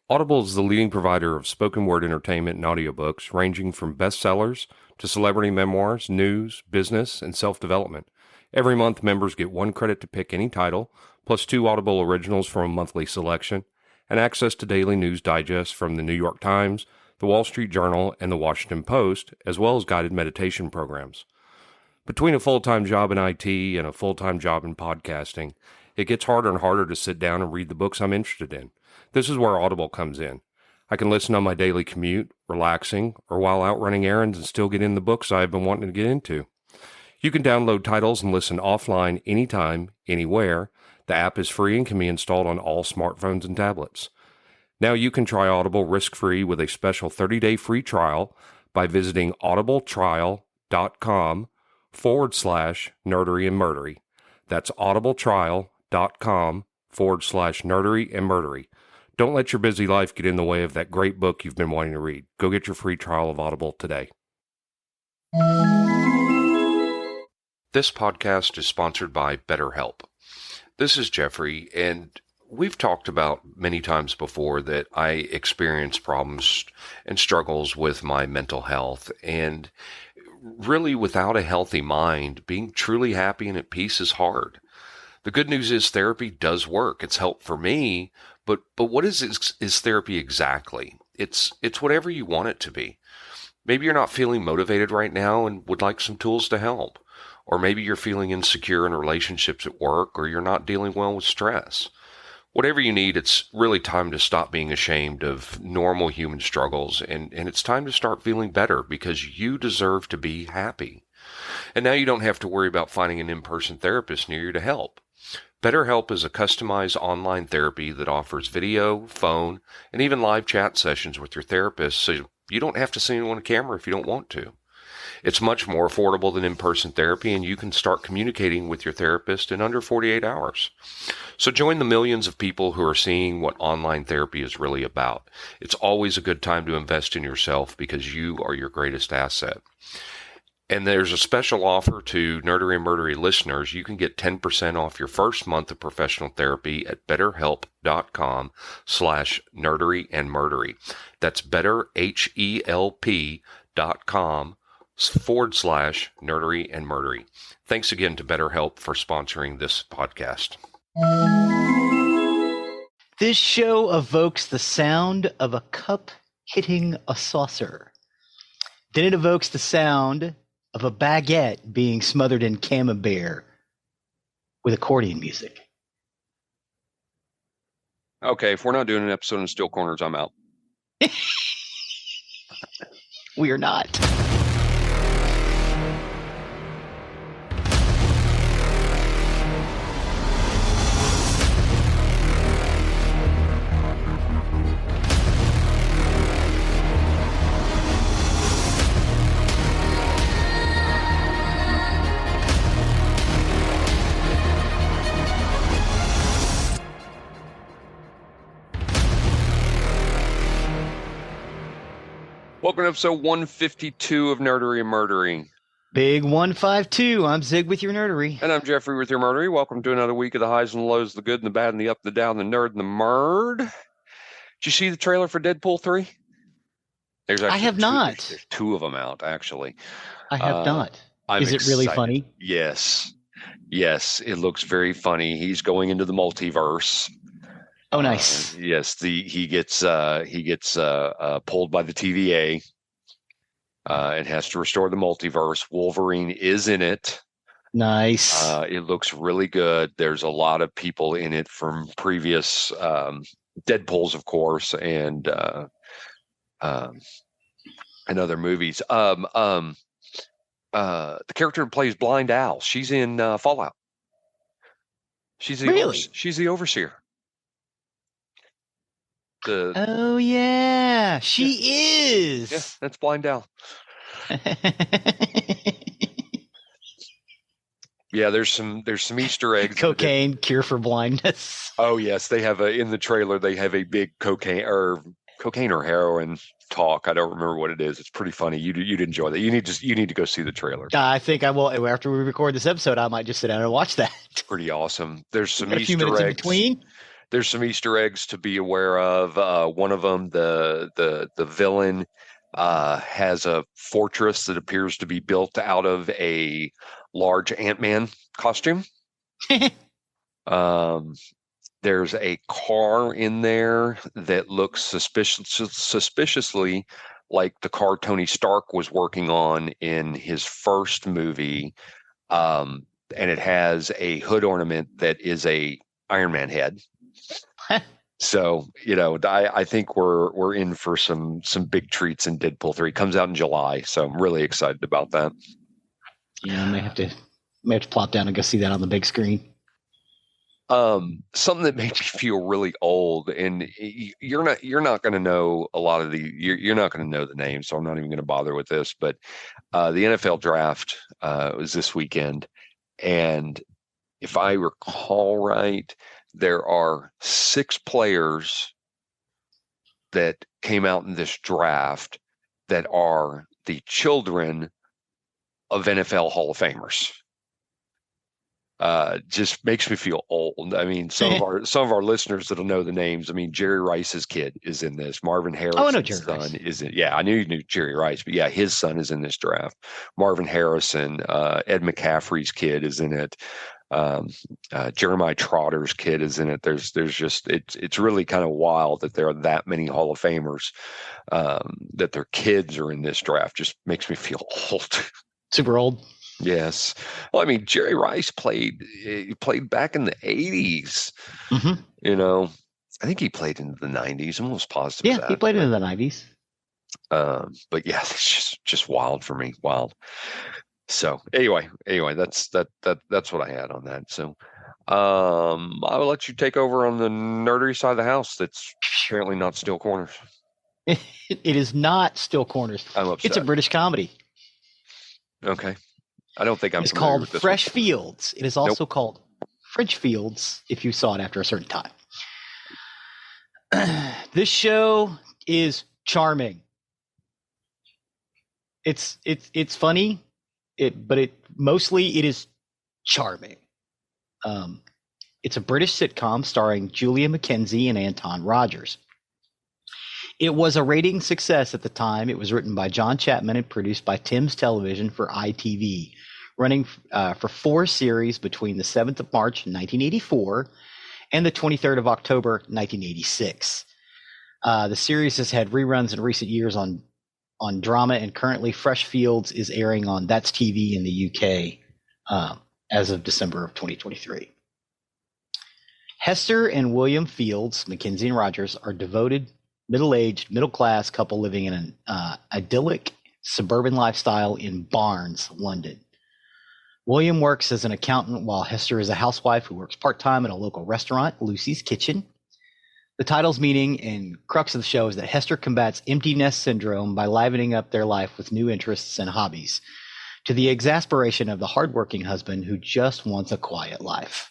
Audible is the leading provider of spoken word entertainment and audiobooks, ranging from bestsellers to celebrity memoirs, news, business, and self-development. Every month, members get 1 credit to pick any title, plus 2 Audible originals from a monthly selection, and access to daily news digests from the New York Times, the Wall Street Journal, and the Washington Post, as well as guided meditation programs. Between a full-time job in IT and a full-time job in podcasting, it gets harder and harder to sit down and read the books I'm interested in. This is where Audible comes in. I can listen on my daily commute, relaxing, or while out running errands and still get in the books I've been wanting to get into. You can download titles and listen offline anytime, anywhere. The app is free and can be installed on all smartphones and tablets. Now you can try Audible risk-free with a special 30-day free trial by visiting audibletrial.com/nerdery and murdery. That's audibletrial.com/nerdery and murdery. Don't let your busy life get in the way of that great book you've been wanting to read. Go get your free trial of Audible today. This podcast is sponsored by BetterHelp. This is Geoffrey, and we've talked about many times before that I experience problems and struggles with my mental health, and really without a healthy mind, being truly happy and at peace is hard. The good news is therapy does work. It's helped for me, but what is therapy exactly? It's whatever you want it to be. Maybe you're not feeling motivated right now and would like some tools to help. Or maybe you're feeling insecure in relationships at work, or you're not dealing well with stress. Whatever you need, it's really time to stop being ashamed of normal human struggles, and it's time to start feeling better because you deserve to be happy. And now you don't have to worry about finding an in-person therapist near you to help. BetterHelp is a customized online therapy that offers video, phone, and even live chat sessions with your therapist, so you don't have to see anyone on camera if you don't want to. It's much more affordable than in-person therapy, and you can start communicating with your therapist in under 48 hours. So join the millions of people who are seeing what online therapy is really about. It's always a good time to invest in yourself because you are your greatest asset. And there's a special offer to Nerdery and Murdery listeners. You can get 10% off your first month of professional therapy at betterhelp.com/nerdery and murdery. That's betterhelp.com/nerdery and murdery. Thanks again to BetterHelp for sponsoring this podcast. This show evokes the sound of a cup hitting a saucer. Then it evokes the sound of a baguette being smothered in camembert with accordion music. Okay, if we're not doing an episode in Steel Corners, I'm out. We are not. Welcome to episode 152 of Nerdery and Murdering. Big 152. I'm Zig with your nerdery. And I'm Geoffrey with your Murdery. Welcome to another week of the highs and lows, the good and the bad and the up and the down, the nerd and the murd. Did you see the trailer for Deadpool 3? I have not. There's 2 of them out, actually. I have not. Is it really funny? Yes. Yes, it looks very funny. He's going into the multiverse. Oh, nice. Yes, he gets pulled by the TVA and has to restore the multiverse. Wolverine is in it. Nice. It looks really good. There's a lot of people in it from previous Deadpools, of course, and other movies. The character who plays Blind Owl, she's in Fallout. She's the overseer. Oh yeah, she is. Yeah, that's Blind Owl. Yeah, there's some Easter eggs. Cocaine cure for blindness. Oh yes, they have in the trailer. They have a big cocaine or heroin talk. I don't remember what it is. It's pretty funny. You'd enjoy that. You need to go see the trailer. I think I will. After we record this episode, I might just sit down and watch that. Pretty awesome. There's some Easter eggs. In between. there's some Easter eggs to be aware of. One of them, the villain, has a fortress that appears to be built out of a large Ant-Man costume. Um, there's a car in there that looks suspiciously like the car Tony Stark was working on in his first movie. Um, and it has a hood ornament that is a Iron Man head. So, I think we're in for some big treats in Deadpool 3. It comes out in July, so I'm really excited about that. Yeah, I may have to plop down and go see that on the big screen. Something that made me feel really old, and you're not going to know a lot of you're not going to know the names, so I'm not even going to bother with this. But the NFL draft was this weekend, and if I recall right, there are 6 players that came out in this draft that are the children of NFL Hall of Famers. Just makes me feel old. I mean, some of our listeners that'll know the names. I mean, Jerry Rice's kid is in this. Marvin Harrison's son is in. Yeah, I knew you knew Jerry Rice, but yeah, his son is in this draft. Marvin Harrison, Ed McCaffrey's kid is in it. Jeremiah Trotter's kid is in it. There's just it's really kind of wild that there are that many Hall of Famers, that their kids are in this draft. Just makes me feel old. Super old. Yes. Well, I mean, Jerry Rice played back in the 80s. Mm-hmm. I think he played into the 90s. I'm almost positive of that. Yeah, he played into the 90s. But yeah, it's just wild for me. Wild. So anyway, that's what I had on that. So I will let you take over on the nerdery side of the house. That's apparently not Still Corners. It is not Still Corners. I'm upset. It's a British comedy. Okay. I don't think I'm It's familiar called with this Fresh one. Fields. It is also called French Fields if you saw it after a certain time. This show is charming. It's funny, but it is charming. It's a British sitcom starring Julia McKenzie and Anton Rogers. It was a rating success at the time. It was written by John Chapman and produced by Thames Television for ITV, running for 4 series between the 7th of March 1984 and the 23rd of October 1986. The series has had reruns in recent years on drama, and currently Fresh Fields is airing on That's TV in the UK as of December of 2023. Hester and William Fields, Mackenzie and Rogers, are devoted, middle-aged, middle-class couple living in an idyllic suburban lifestyle in Barnes, London. William works as an accountant while Hester is a housewife who works part-time at a local restaurant, Lucy's Kitchen. The title's meaning and crux of the show is that Hester combats empty nest syndrome by livening up their life with new interests and hobbies, to the exasperation of the hardworking husband who just wants a quiet life.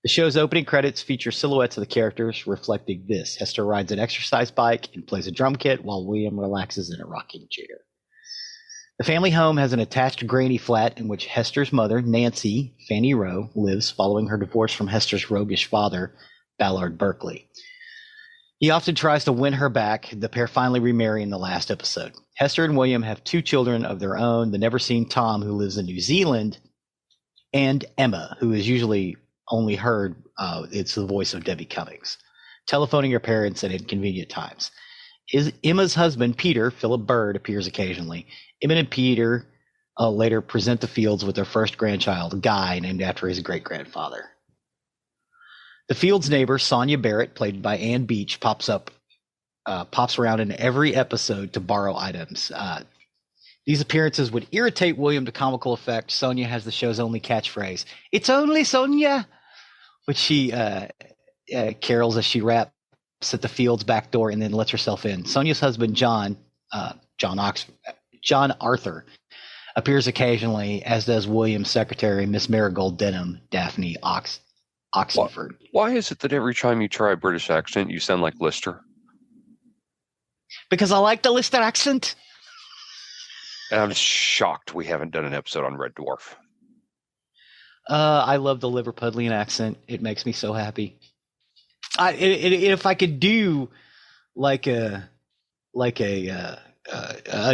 The show's opening credits feature silhouettes of the characters reflecting this. Hester rides an exercise bike and plays a drum kit while William relaxes in a rocking chair. The family home has an attached granny flat in which Hester's mother, Nancy Fanny Rowe, lives following her divorce from Hester's roguish father, Ballard Berkeley. He often tries to win her back. The pair finally remarry in the last episode. Hester and William have 2 children of their own, the never-seen Tom, who lives in New Zealand, and Emma, who is usually only heard, it's the voice of Debbie Cummings, telephoning her parents at inconvenient times. Emma's husband, Peter, Philip Bird, appears occasionally. Emma and Peter later present the Fields with their first grandchild, Guy, named after his great-grandfather. The Fields' neighbor, Sonia Barrett, played by Ann Beach, pops around in every episode to borrow items. These appearances would irritate William to comical effect. Sonia has the show's only catchphrase, "It's only Sonia," which she carols as she raps at the Fields' back door and then lets herself in. Sonia's husband, John Arthur, appears occasionally, as does William's secretary, Miss Marigold Denham, Daphne Oxenford. Why is it that every time you try a British accent, you sound like Lister? Because I like the Lister accent. And I'm shocked we haven't done an episode on Red Dwarf. I love the Liverpudlian accent. It makes me so happy. If I could do like a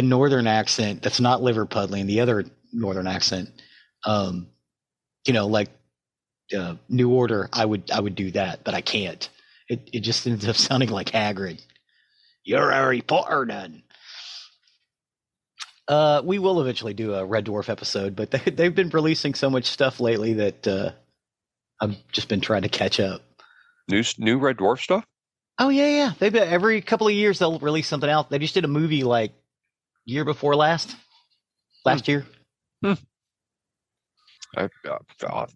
northern accent that's not Liverpudlian, the other northern accent, um, like New Order, I would do that, but I can't. It just ends up sounding like Hagrid. You're a reporter, then. We will eventually do a Red Dwarf episode, but they've been releasing so much stuff lately that I've just been trying to catch up. New Red Dwarf stuff? Oh yeah. They've been, every couple of years they'll release something out. They just did a movie like year before last year. I'll have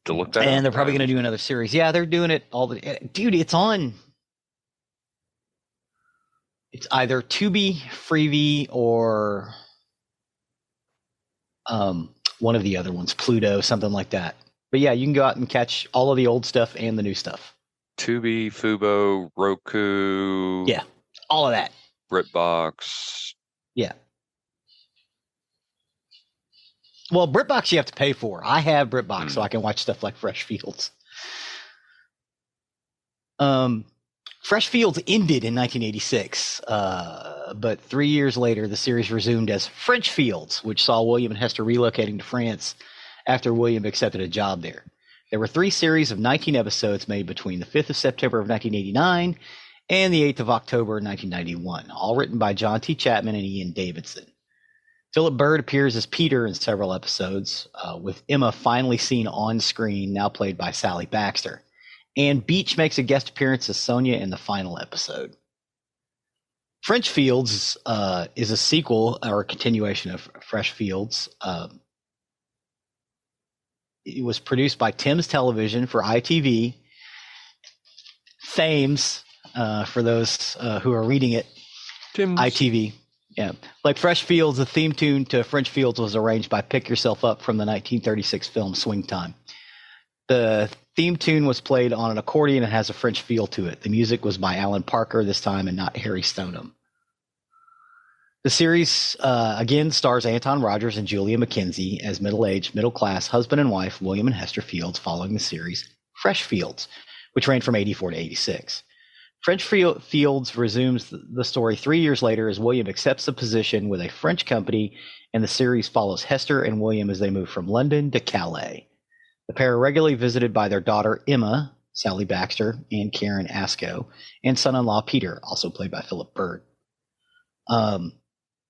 to look that up. And they're probably going to do another series. Yeah, they're doing it all the dude. It's on. It's either Tubi, Freevee, or one of the other ones, Pluto, something like that. But yeah, you can go out and catch all of the old stuff and the new stuff. Tubi, Fubo, Roku. Yeah, all of that. BritBox. Yeah. Well, BritBox you have to pay for. I have BritBox, so I can watch stuff like Fresh Fields. Fresh Fields ended in 1986, but 3 years later, the series resumed as French Fields, which saw William and Hester relocating to France after William accepted a job there. There were 3 series of 19 episodes made between the 5th of September of 1989 and the 8th of October 1991, all written by John T. Chapman and Ian Davidson. Philip Bird appears as Peter in several episodes, with Emma finally seen on screen, now played by Sally Baxter. And Beach makes a guest appearance as Sonia in the final episode. French Fields is a sequel or a continuation of Fresh Fields. It was produced by Thames Television for ITV. Thames, for those who are reading it. Thames. ITV. Yeah. Like Fresh Fields, the theme tune to French Fields was arranged by Pick Yourself Up from the 1936 film Swing Time. The theme tune was played on an accordion and has a French feel to it. The music was by Alan Parker this time and not Harry Stoneham. The series, again, stars Anton Rogers and Julia McKenzie as middle-aged, middle-class husband and wife William and Hester Fields following the series Fresh Fields, which ran from 84 to 86. French Fields resumes the story 3 years later as William accepts a position with a French company, and the series follows Hester and William as they move from London to Calais. The pair are regularly visited by their daughter Emma, Sally Baxter, and Karen Asco, and son-in-law Peter, also played by Philip Bird.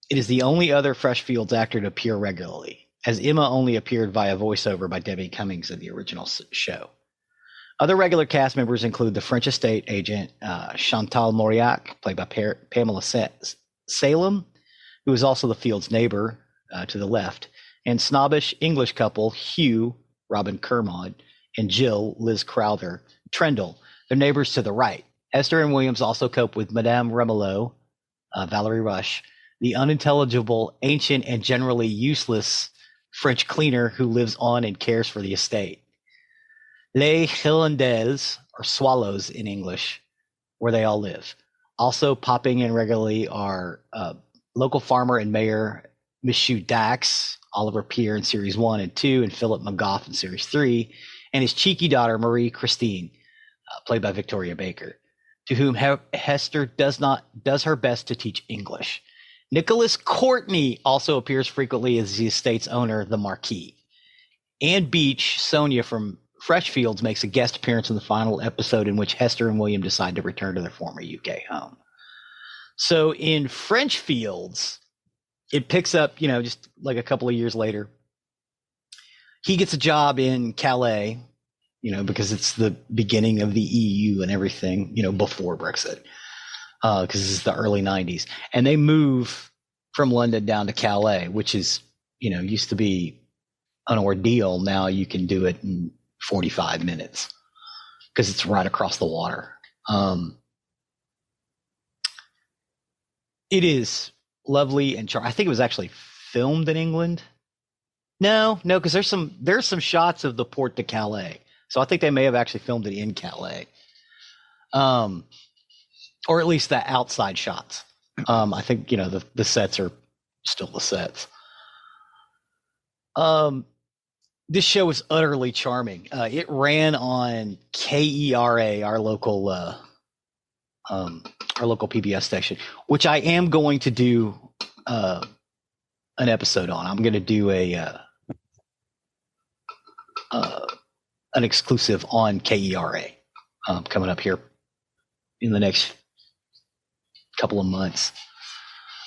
It is the only other Fresh Fields actor to appear regularly, as Emma only appeared via voiceover by Debbie Cummings in the original show. Other regular cast members include the French estate agent Chantal Mauriac, played by Pamela Salem, who is also the Fields' neighbor to the left, and snobbish English couple Hugh, Robin Kermode, and Jill, Liz Crowther, Trendle, their neighbors to the right. Hester and Williams also cope with Madame Remelot, Valerie Rush, the unintelligible, ancient, and generally useless French cleaner who lives on and cares for the estate. Les Hirondelles, or swallows in English, where they all live. Also popping in regularly are local farmer and mayor Monsieur Dax, Oliver Pierre in Series 1 and 2, and Philip McGough in Series 3, and his cheeky daughter Marie Christine, played by Victoria Baker, to whom Hester does her best to teach English. Nicholas Courtney also appears frequently as the estate's owner, the Marquis. Anne Beach, Sonia from Fresh Fields, makes a guest appearance in the final episode in which Hester and William decide to return to their former UK home. So in French Fields, it picks up, just like a couple of years later. He gets a job in Calais, because it's the beginning of the EU and everything, before Brexit, because this is the early 90s. And they move from London down to Calais, which is, used to be an ordeal. Now you can do it in 45 minutes because it's right across the water. It is lovely and charming. I think it was actually filmed in England. No, because there's some shots of the port to Calais. So I think they may have actually filmed it in Calais. Or at least the outside shots. I think, the sets are still the sets. This show is utterly charming. It ran on KERA, our local our local PBS station, which I am going to do an episode on. I'm going to do an exclusive on KERA coming up here in the next couple of months.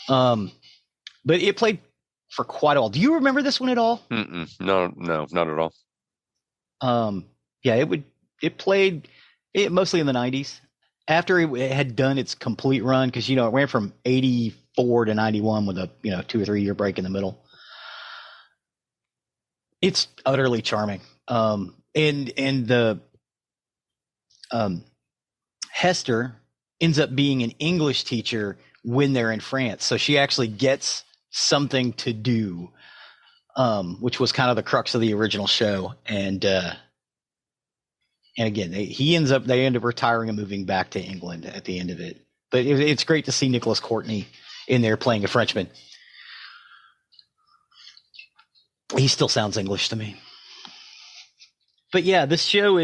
But it played for quite a while. Do you remember this one at all? No, not at all. Yeah, it played mostly in the 90s. After it had done its complete run, because it ran from 84 to 91 with a 2 or 3 year break in the middle. It's utterly charming. And the Hester ends up being an English teacher when they're in France, so she actually gets something to do, which was kind of the crux of the original show. And again, they end up retiring and moving back to England at the end of it. But it's great to see Nicholas Courtney in there playing a Frenchman. He still sounds English to me. But yeah, this show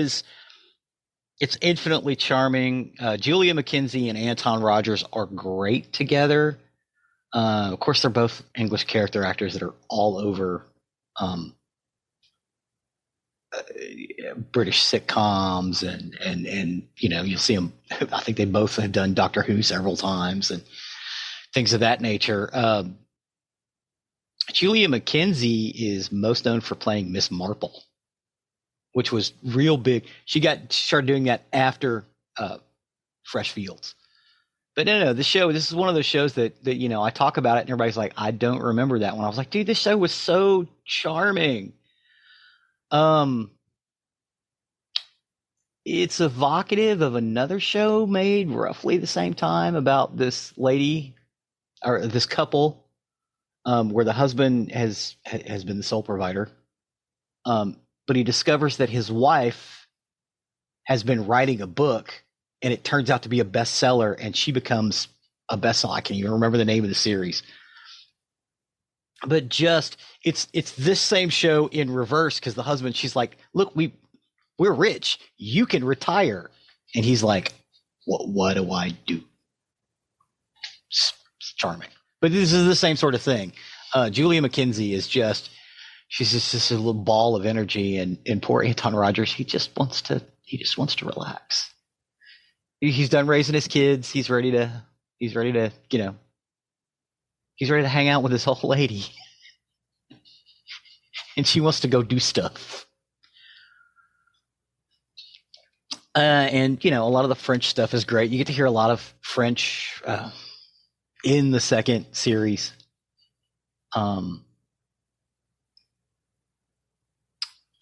it's infinitely charming. Julia McKenzie and Anton Rogers are great together. Of course, they're both English character actors that are all over British sitcoms, and you'll see them. I think they both have done Doctor Who several times and things of that nature. Julia McKenzie is most known for playing Miss Marple, which was real big. She started doing that after Fresh Fields. But no, this is one of those shows that I talk about it and everybody's like, I don't remember that one. I was like, dude, this show was so charming. It's evocative of another show made roughly the same time about this lady or this couple, where the husband has been the sole provider. But he discovers that his wife has been writing a book, and it turns out to be a bestseller, and she becomes a bestseller. I can't even remember the name of the series. But it's this same show in reverse, because the husband, she's like, look, we're rich. You can retire. And he's like, what do I do? It's charming. But this is the same sort of thing. Julia McKenzie is she's just this little ball of energy, and poor Anton Rogers, he just wants to relax. He's done raising his kids. He's ready to hang out with this old lady. And she wants to go do stuff. And a lot of the French stuff is great. You get to hear a lot of French in the second series.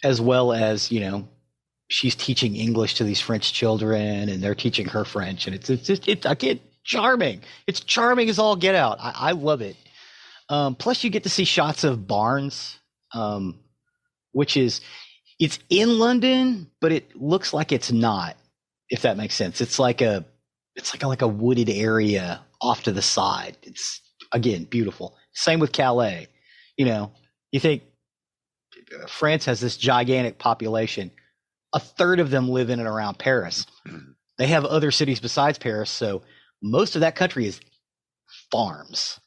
As well as, she's teaching English to these French children, and they're teaching her French, and it's again charming. It's charming as all get out. I love it. Plus, you get to see shots of Barnes, which it's in London, but it looks like it's not. If that makes sense, it's like a wooded area off to the side. It's again beautiful. Same with Calais. You think France has this gigantic population. A third of them live in and around Paris. They have other cities besides Paris, so most of that country is farms,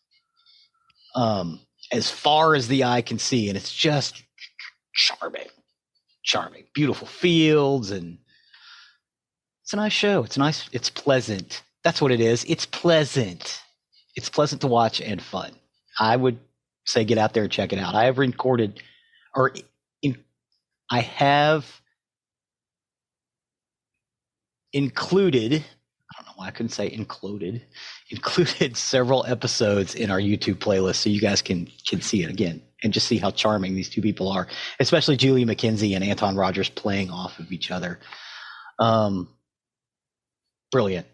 as far as the eye can see, and it's just charming, beautiful fields, and it's a nice show. It's nice. It's pleasant. That's what it is. It's pleasant. It's pleasant to watch and fun. I would say get out there and check it out. I have recorded, I have included, I don't know why I couldn't say included several episodes in our YouTube playlist, so you guys can see it again and just see how charming these two people are, especially Julia McKenzie and Anton Rogers playing off of each other. Brilliant.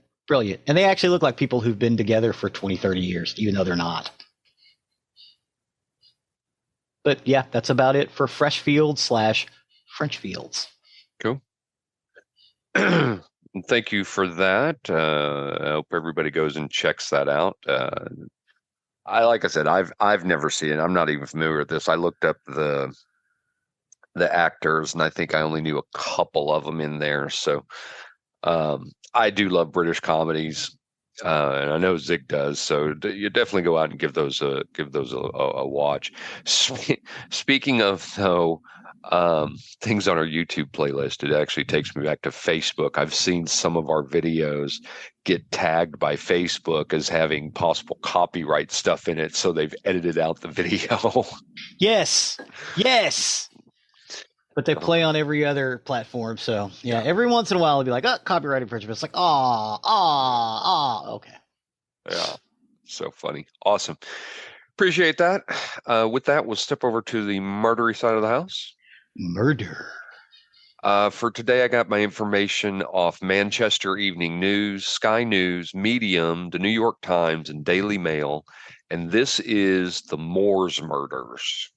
And they actually look like people who've been together for 20, 30 years, even though they're not. But yeah, that's about it for Fresh Fields / French Fields. Cool. Thank you for that. I hope everybody goes and checks that out. Like I said, I've never seen it. I'm not even familiar with this. I looked up the actors, and I think I only knew a couple of them in there. So I do love British comedies, and I know Zig does. So you definitely go out and give those a watch. Speaking of though, things on our YouTube playlist, it actually takes me back to Facebook. I've seen some of our videos get tagged by Facebook as having possible copyright stuff in it, so they've edited out the video. Yes. Yes. But they play on every other platform. So, yeah, every once in a while, it'll be like, oh, copyright infringement. It's like, okay. Yeah, so funny. Awesome. Appreciate that. With that, we'll step over to the murdery side of the house. Murder. For today, I got my information off Manchester Evening News, Sky News, Medium, the New York Times, and Daily Mail. And this is the Moors murders.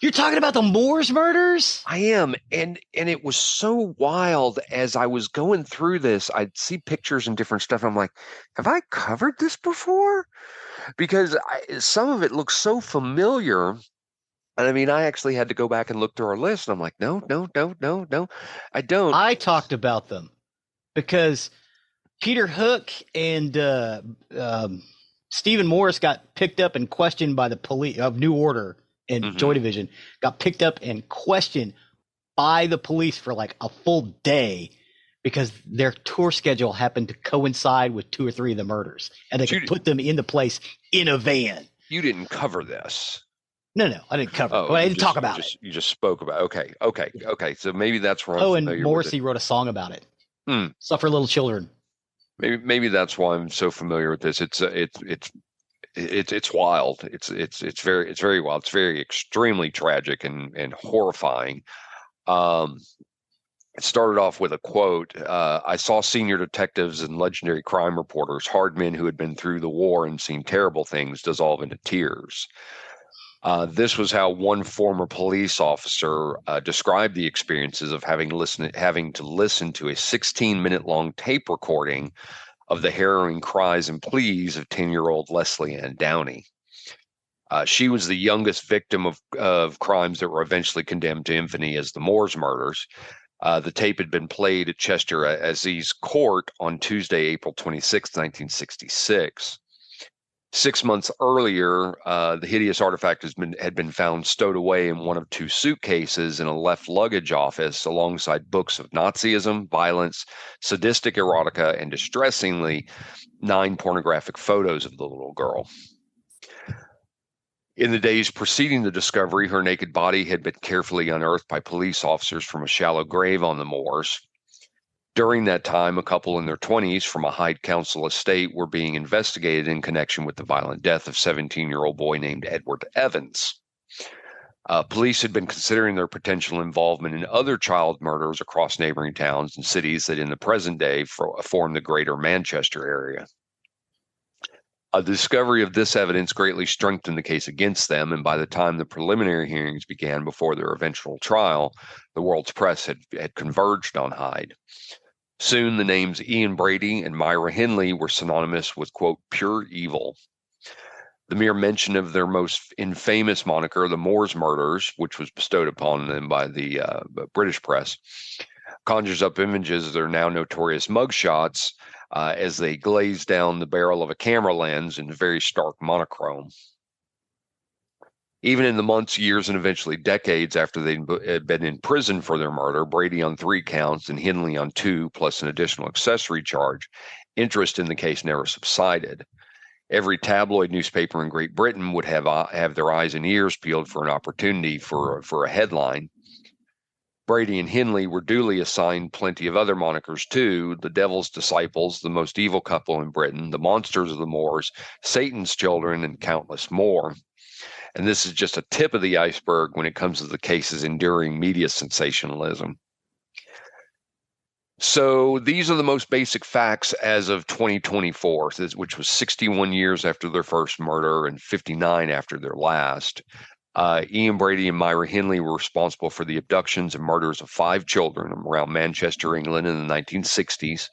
You're talking about the Moors murders? I am, and it was so wild as I was going through this. I'd see pictures and different stuff. I'm like, have I covered this before? Because some of it looks so familiar. And I mean, I actually had to go back and look through our list, and I'm like, no, I don't. I talked about them because Peter Hook and Stephen Morris got picked up and questioned by the police of New Order and Joy Division, got picked up and questioned by the police for like a full day because their tour schedule happened to coincide with 2 or 3 of the murders, and they could put them into place in a van. You didn't cover this. No, I didn't cover it. I didn't talk about it. You just spoke about it. Okay. So maybe that's where I'm familiar and Morrissey wrote a song about it. Stuff for little children. Maybe that's why I'm so familiar with this. It's wild. It's very wild. It's very extremely tragic and horrifying. It started off with a quote. I saw senior detectives and legendary crime reporters, hard men who had been through the war and seen terrible things, dissolve into tears. This was how one former police officer described the experiences of having to listen to a 16-minute-long tape recording of the harrowing cries and pleas of 10-year-old Leslie Ann Downey. She was the youngest victim of crimes that were eventually condemned to infamy as the Moors murders. The tape had been played at Chester Aziz Court on Tuesday, April 26, 1966. 6 months earlier, the hideous artifact had been found stowed away in one of 2 suitcases in a left luggage office alongside books of Nazism, violence, sadistic erotica, and distressingly 9 pornographic photos of the little girl. In the days preceding the discovery, her naked body had been carefully unearthed by police officers from a shallow grave on the moors. During that time, a couple in their 20s from a Hyde Council estate were being investigated in connection with the violent death of 17-year-old boy named Edward Evans. Police had been considering their potential involvement in other child murders across neighboring towns and cities that in the present day form the greater Manchester area. The discovery of this evidence greatly strengthened the case against them, and by the time the preliminary hearings began before their eventual trial, the world's press had converged on Hyde. Soon the names Ian Brady and Myra Hindley were synonymous with, quote, pure evil. The mere mention of their most infamous moniker, the Moors murders, which was bestowed upon them by the British press, conjures up images of their now notorious mugshots as they glaze down the barrel of a camera lens in very stark monochrome. Even in the months, years, and eventually decades after they'd been in prison for their murder, Brady on 3 counts and Hindley on 2, plus an additional accessory charge, interest in the case never subsided. Every tabloid newspaper in Great Britain would have their eyes and ears peeled for an opportunity for a headline. Brady and Hindley were duly assigned plenty of other monikers too: the Devil's Disciples, the most evil couple in Britain, the Monsters of the Moors, Satan's Children, and countless more. And this is just a tip of the iceberg when it comes to the case's enduring media sensationalism. So these are the most basic facts as of 2024, which was 61 years after their first murder and 59 after their last. Ian Brady and Myra Hindley were responsible for the abductions and murders of 5 children around Manchester, England in the 1960s.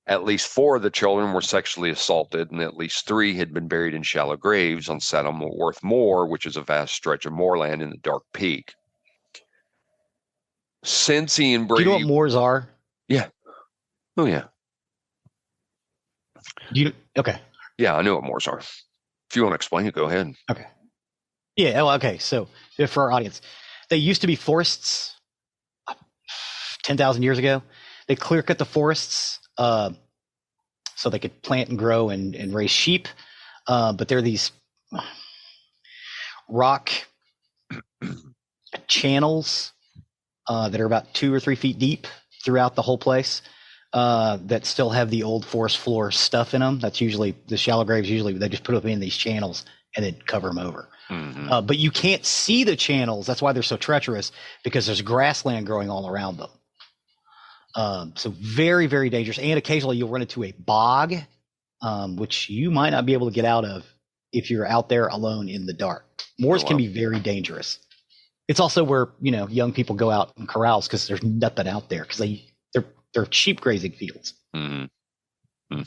At least 4 of the children were sexually assaulted, and at least 3 had been buried in shallow graves on Saddleworth Moor, which is a vast stretch of moorland in the Dark Peak. Since Ian Brady... Do you know what moors are? Yeah. Oh, yeah. Do you? Okay. Yeah, I know what moors are. If you want to explain it, go ahead. Okay. Yeah. Well, okay. So for our audience, they used to be forests 10,000 years ago. They clear cut the forests so they could plant and grow and raise sheep. But they're these rock channels that are about 2 or 3 feet deep throughout the whole place that still have the old forest floor stuff in them. That's usually the shallow graves. Usually they just put them in these channels and then cover them over. Mm-hmm. But you can't see the channels. That's why they're so treacherous, because there's grassland growing all around them. So very, very dangerous. And occasionally you'll run into a bog, which you might not be able to get out of if you're out there alone in the dark. Moors can be very dangerous. It's also where, young people go out in corrals because there's nothing out there because they're sheep grazing fields. Mm-hmm.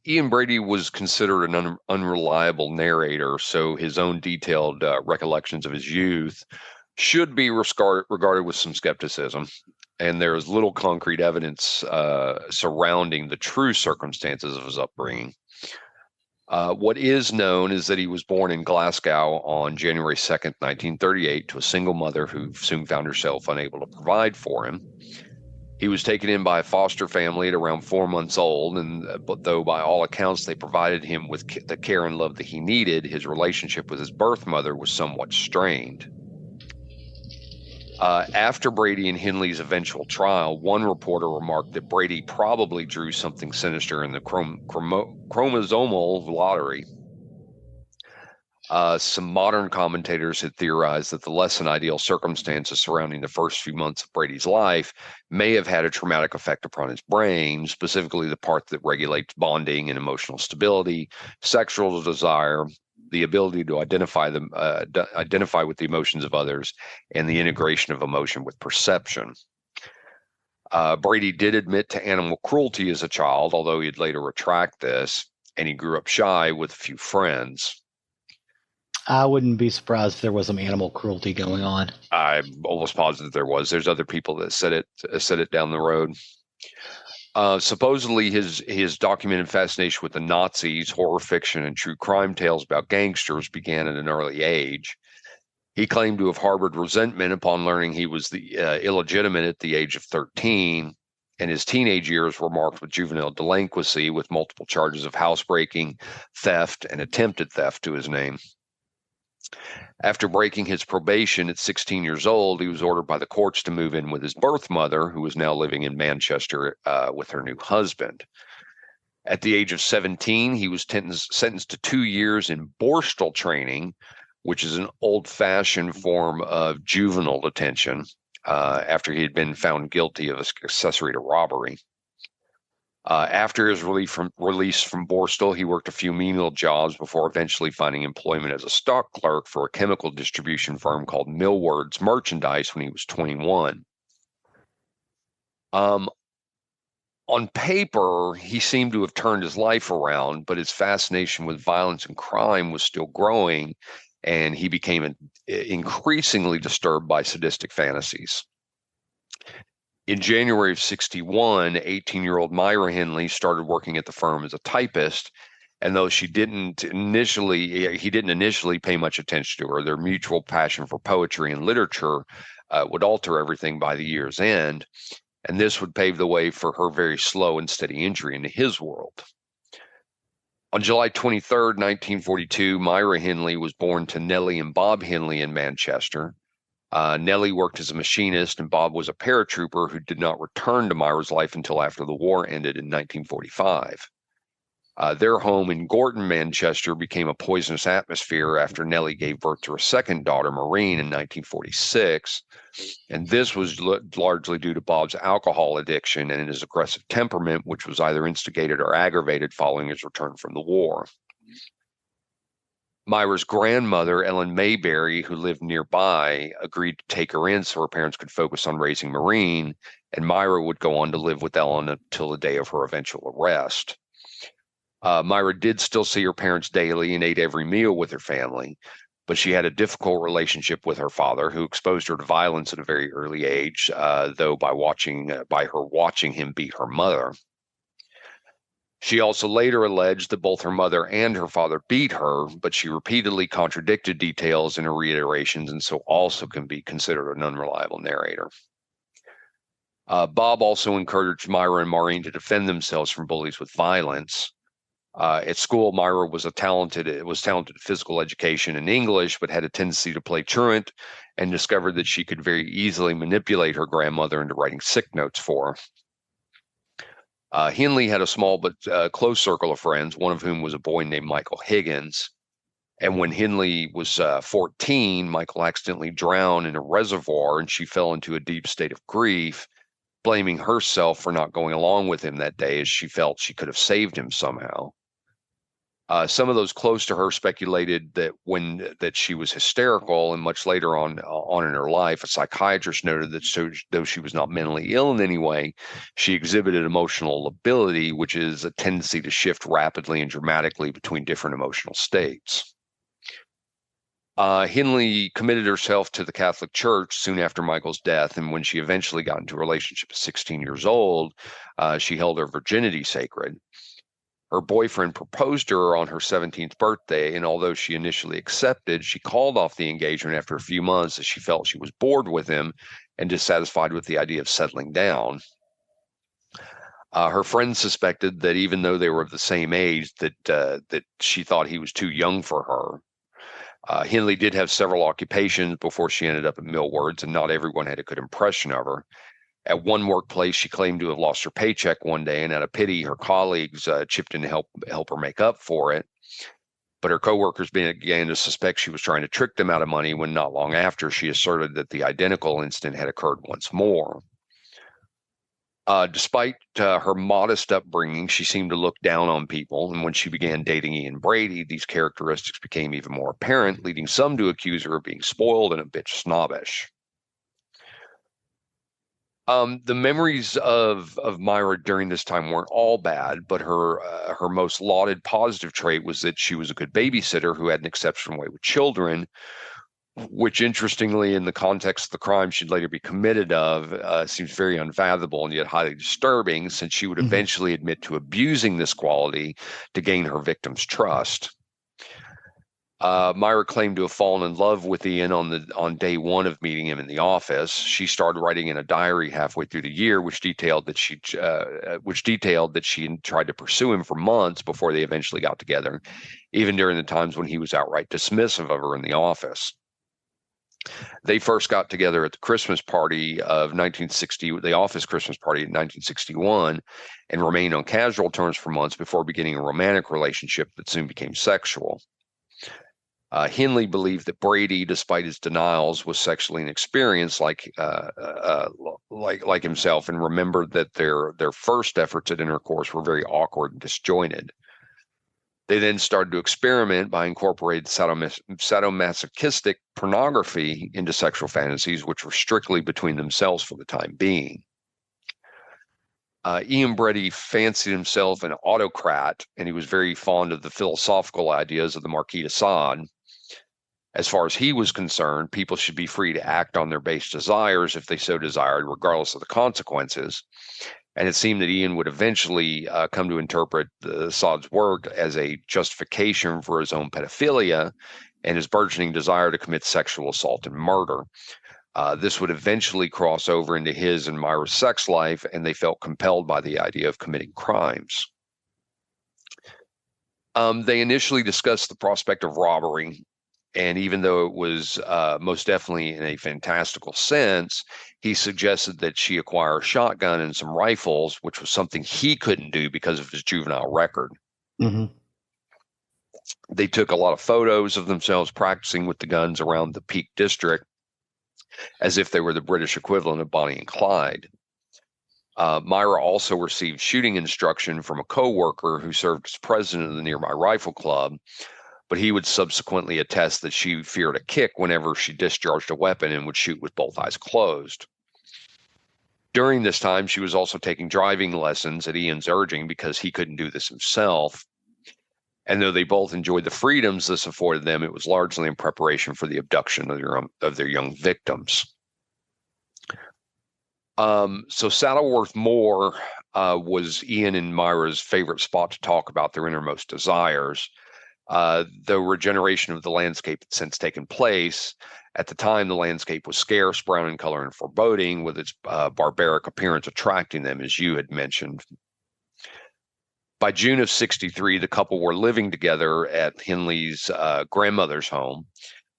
Ian Brady was considered an unreliable narrator, so his own detailed recollections of his youth should be regarded with some skepticism. And there is little concrete evidence surrounding the true circumstances of his upbringing. What is known is that he was born in Glasgow on January 2nd, 1938, to a single mother who soon found herself unable to provide for him. He was taken in by a foster family at around 4 months old, but though by all accounts they provided him with the care and love that he needed, his relationship with his birth mother was somewhat strained. After Brady and Henley's eventual trial, one reporter remarked that Brady probably drew something sinister in the chromosomal lottery. Some modern commentators had theorized that the less than ideal circumstances surrounding the first few months of Brady's life may have had a traumatic effect upon his brain, specifically the part that regulates bonding and emotional stability, sexual desire, the ability to identify with the emotions of others, and the integration of emotion with perception. Brady did admit to animal cruelty as a child, although he'd later retract this, and he grew up shy with a few friends. I wouldn't be surprised if there was some animal cruelty going on. I'm almost positive there was. There's other people that said it down the road. Supposedly, his documented fascination with the Nazis, horror fiction, and true crime tales about gangsters began at an early age. He claimed to have harbored resentment upon learning he was illegitimate at the age of 13, and his teenage years were marked with juvenile delinquency, with multiple charges of housebreaking, theft, and attempted theft to his name. After breaking his probation at 16 years old, he was ordered by the courts to move in with his birth mother, who was now living in Manchester with her new husband. At the age of 17, he was sentenced to 2 years in borstal training, which is an old-fashioned form of juvenile detention, after he had been found guilty of accessory to robbery. After his release from Borstal, he worked a few menial jobs before eventually finding employment as a stock clerk for a chemical distribution firm called Millward's Merchandise when he was 21. On paper, he seemed to have turned his life around, but his fascination with violence and crime was still growing, and he became increasingly disturbed by sadistic fantasies. In January of 1961, 18-year-old Myra Henley started working at the firm as a typist, and though he didn't initially pay much attention to her, their mutual passion for poetry and literature would alter everything by the year's end, and this would pave the way for her very slow and steady entry into his world. On July 23rd, 1942, Myra Henley was born to Nellie and Bob Henley in Manchester. Nellie worked as a machinist, and Bob was a paratrooper who did not return to Myra's life until after the war ended in 1945. Their home in Gorton, Manchester, became a poisonous atmosphere after Nellie gave birth to her second daughter, Maureen, in 1946. And this was largely due to Bob's alcohol addiction and his aggressive temperament, which was either instigated or aggravated following his return from the war. Myra's grandmother, Ellen Mayberry, who lived nearby, agreed to take her in so her parents could focus on raising Maureen, and Myra would go on to live with Ellen until the day of her eventual arrest. Myra did still see her parents daily and ate every meal with her family, but she had a difficult relationship with her father, who exposed her to violence at a very early age, though by her watching him beat her mother. She also later alleged that both her mother and her father beat her, but she repeatedly contradicted details in her reiterations, and so also can be considered an unreliable narrator. Bob also encouraged Myra and Maureen to defend themselves from bullies with violence. At school, Myra was talented at physical education and English, but had a tendency to play truant, and discovered that she could very easily manipulate her grandmother into writing sick notes for her. Henley had a small but close circle of friends, one of whom was a boy named Michael Higgins. And when Henley was 14, Michael accidentally drowned in a reservoir, and she fell into a deep state of grief, blaming herself for not going along with him that day, as she felt she could have saved him somehow. Some of those close to her speculated that she was hysterical, and much later on in her life, a psychiatrist noted that though she was not mentally ill in any way, she exhibited emotional lability, which is a tendency to shift rapidly and dramatically between different emotional states. Henley committed herself to the Catholic Church soon after Michael's death, and when she eventually got into a relationship at 16 years old, she held her virginity sacred. Her boyfriend proposed to her on her 17th birthday, and although she initially accepted, she called off the engagement after a few months as she felt she was bored with him and dissatisfied with the idea of settling down. Her friends suspected that even though they were of the same age, that she thought he was too young for her. Henley did have several occupations before she ended up at Millwards, and not everyone had a good impression of her. At one workplace, she claimed to have lost her paycheck one day, and out of pity, her colleagues chipped in to help her make up for it. But her coworkers began to suspect she was trying to trick them out of money when not long after she asserted that the identical incident had occurred once more. Despite her modest upbringing, she seemed to look down on people, and when she began dating Ian Brady, these characteristics became even more apparent, leading some to accuse her of being spoiled and a bit snobbish. The memories of Myra during this time weren't all bad, but her most lauded positive trait was that she was a good babysitter who had an exceptional way with children, which, interestingly, in the context of the crime she'd later be committed of, seems very unfathomable and yet highly disturbing, since she would eventually admit to abusing this quality to gain her victim's trust. Myra claimed to have fallen in love with Ian on day one of meeting him in the office. She started writing in a diary halfway through the year, which detailed that she tried to pursue him for months before they eventually got together, even during the times when he was outright dismissive of her in the office. They first got together at the Christmas party of 1960, the office Christmas party in 1961, and remained on casual terms for months before beginning a romantic relationship that soon became sexual. Henley believed that Brady, despite his denials, was sexually inexperienced like himself, and remembered that their first efforts at intercourse were very awkward and disjointed. They then started to experiment by incorporating sadomasochistic pornography into sexual fantasies, which were strictly between themselves for the time being. Ian Brady fancied himself an autocrat, and he was very fond of the philosophical ideas of the Marquis de Sade. As far as he was concerned, people should be free to act on their base desires if they so desired, regardless of the consequences. And it seemed that Ian would eventually come to interpret Sade's work as a justification for his own pedophilia and his burgeoning desire to commit sexual assault and murder. This would eventually cross over into his and Myra's sex life, and they felt compelled by the idea of committing crimes. They initially discussed the prospect of robbery, and even though it was most definitely in a fantastical sense, he suggested that she acquire a shotgun and some rifles, which was something he couldn't do because of his juvenile record. Mm-hmm. They took a lot of photos of themselves practicing with the guns around the Peak District, as if they were the British equivalent of Bonnie and Clyde. Myra also received shooting instruction from a co-worker who served as president of the nearby rifle club, but he would subsequently attest that she feared a kick whenever she discharged a weapon and would shoot with both eyes closed. During this time, she was also taking driving lessons at Ian's urging because he couldn't do this himself. And though they both enjoyed the freedoms this afforded them, it was largely in preparation for the abduction of their young victims. So Saddleworth Moore was Ian and Myra's favorite spot to talk about their innermost desires. The regeneration of the landscape had since taken place. At the time, the landscape was scarce, brown in color, and foreboding, with its barbaric appearance attracting them, as you had mentioned. By June of 63, the couple were living together at Henley's grandmother's home.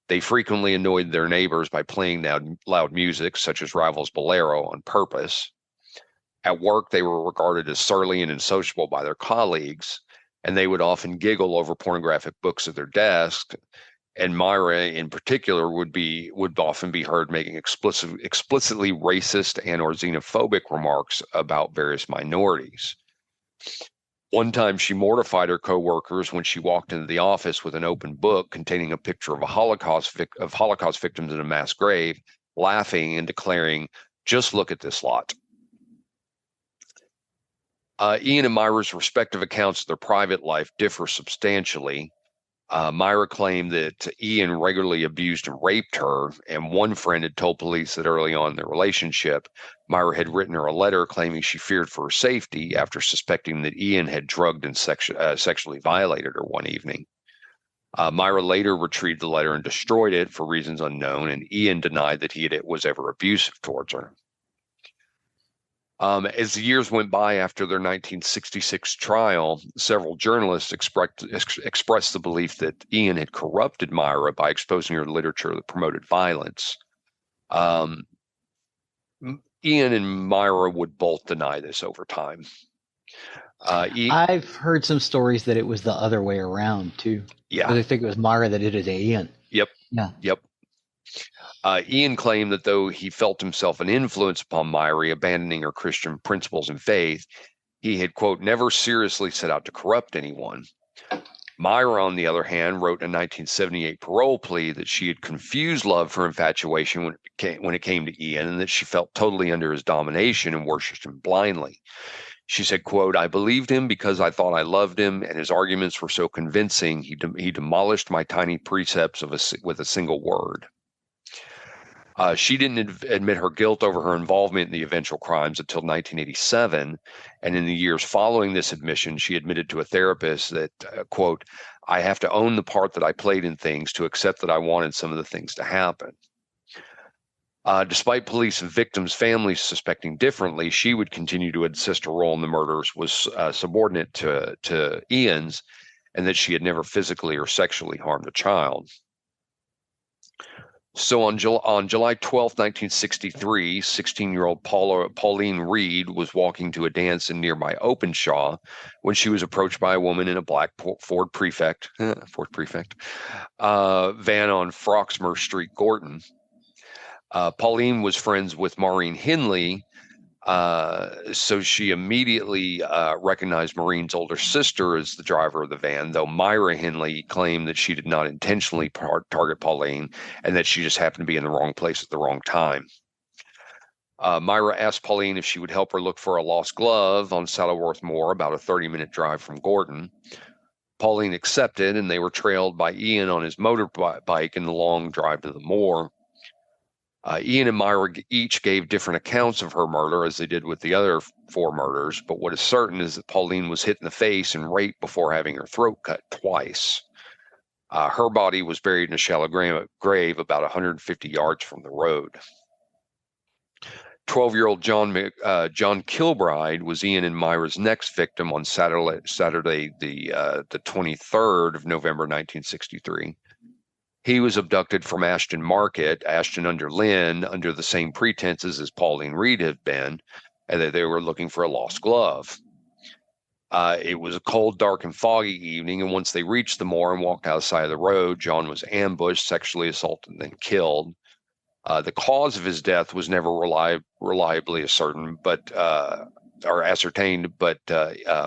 They frequently annoyed their neighbors by playing loud music, such as Rival's Bolero, on purpose. At work, they were regarded as surly and unsociable by their colleagues, and they would often giggle over pornographic books at their desk. And Myra, in particular, would often be heard making explicitly racist and or xenophobic remarks about various minorities. One time, she mortified her coworkers when she walked into the office with an open book containing a picture of Holocaust victims in a mass grave, laughing and declaring, "Just look at this lot." Ian and Myra's respective accounts of their private life differ substantially. Myra claimed that Ian regularly abused and raped her, and one friend had told police that early on in their relationship, Myra had written her a letter claiming she feared for her safety after suspecting that Ian had drugged and sexually violated her one evening. Myra later retrieved the letter and destroyed it for reasons unknown, and Ian denied that he was ever abusive towards her. As the years went by after their 1966 trial, several journalists expressed the belief that Ian had corrupted Myra by exposing her to literature that promoted violence. Ian and Myra would both deny this over time. I've heard some stories that it was the other way around too. Yeah, I think it was Myra that did it to Ian. Yep. Yeah. Yep. Ian claimed that though he felt himself an influence upon Myra, abandoning her Christian principles and faith, he had, quote, never seriously set out to corrupt anyone. Myra, on the other hand, wrote in a 1978 parole plea that she had confused love for infatuation when it came to Ian, and that she felt totally under his domination and worshipped him blindly. She said, quote, "I believed him because I thought I loved him, and his arguments were so convincing, he demolished my tiny precepts with a single word." She didn't admit her guilt over her involvement in the eventual crimes until 1987. And in the years following this admission, she admitted to a therapist that, quote, "I have to own the part that I played in things to accept that I wanted some of the things to happen." Despite police and victims' families suspecting differently, she would continue to insist her role in the murders was subordinate to Ian's, and that she had never physically or sexually harmed a child. So on July 12, 1963, 16-year-old Pauline Reed was walking to a dance in nearby Openshaw when she was approached by a woman in a black Ford Prefect van on Froxmore Street, Gorton. Pauline was friends with Maureen Henley, so she immediately recognized Maureen's older sister as the driver of the van, though Myra Henley claimed that she did not intentionally target Pauline and that she just happened to be in the wrong place at the wrong time. Myra asked Pauline if she would help her look for a lost glove on Saddleworth Moor, about a 30-minute drive from Gorton. Pauline accepted, and they were trailed by Ian on his motorbike in the long drive to the moor. Ian and Myra each gave different accounts of her murder, as they did with the other 4 murders, but what is certain is that Pauline was hit in the face and raped before having her throat cut twice. Her body was buried in a shallow grave about 150 yards from the road. 12-year-old John Kilbride was Ian and Myra's next victim on Saturday the 23rd of November, 1963. He was abducted from Ashton Market, Ashton-under-Lyne, under the same pretenses as Pauline Reed had been, and that they were looking for a lost glove. It was a cold, dark, and foggy evening, and once they reached the moor and walked outside of the road, John was ambushed, sexually assaulted, and then killed. The cause of his death was never reliably ascertained, but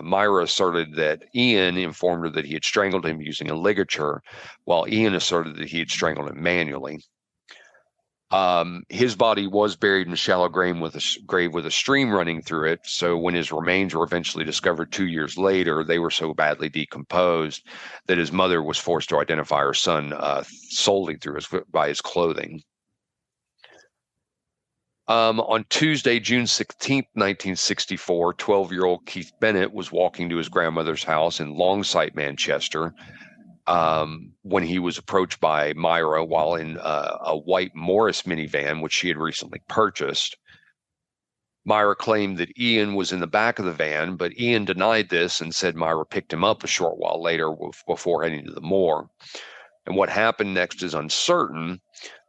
Myra asserted that Ian informed her that he had strangled him using a ligature, while Ian asserted that he had strangled him manually. His body was buried in a shallow grave with a stream running through it, so when his remains were eventually discovered 2 years later, they were so badly decomposed that his mother was forced to identify her son solely by his clothing. On Tuesday, June 16th, 1964, 12-year-old Keith Bennett was walking to his grandmother's house in Longsight, Manchester, when he was approached by Myra while in a white Morris minivan, which she had recently purchased. Myra claimed that Ian was in the back of the van, but Ian denied this and said Myra picked him up a short while later before heading to the moor. And what happened next is uncertain,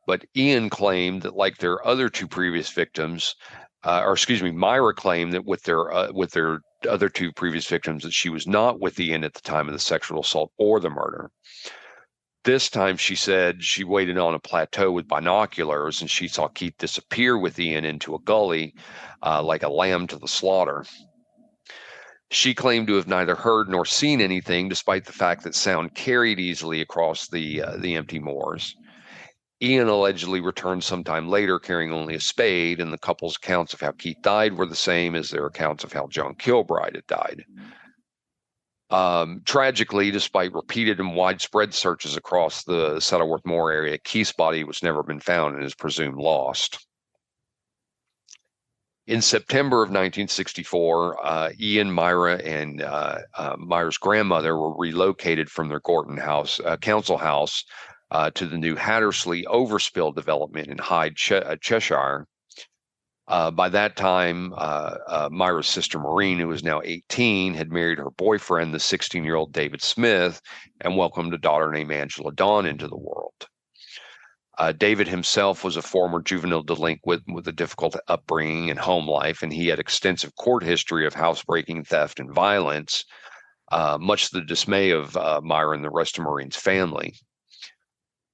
but Ian claimed that, like their other two previous victims, Myra claimed that with their other two previous victims, that she was not with Ian at the time of the sexual assault or the murder. This time, she said she waited on a plateau with binoculars and she saw Keith disappear with Ian into a gully like a lamb to the slaughter. She claimed to have neither heard nor seen anything, despite the fact that sound carried easily across the empty moors. Ian allegedly returned sometime later carrying only a spade, and the couple's accounts of how Keith died were the same as their accounts of how John Kilbride had died. Tragically, despite repeated and widespread searches across the Saddleworth Moor area, Keith's body was never been found and is presumed lost. In September of 1964, Ian, Myra, and Myra's grandmother were relocated from their Gorton house, council house, to the new Hattersley Overspill development in Hyde, Cheshire. By that time, Myra's sister Maureen, who was now 18, had married her boyfriend, the 16-year-old David Smith, and welcomed a daughter named Angela Dawn into the world. David himself was a former juvenile delinquent with a difficult upbringing and home life, and he had extensive court history of housebreaking, theft, and violence, much to the dismay of Myra and the rest of Maureen's family.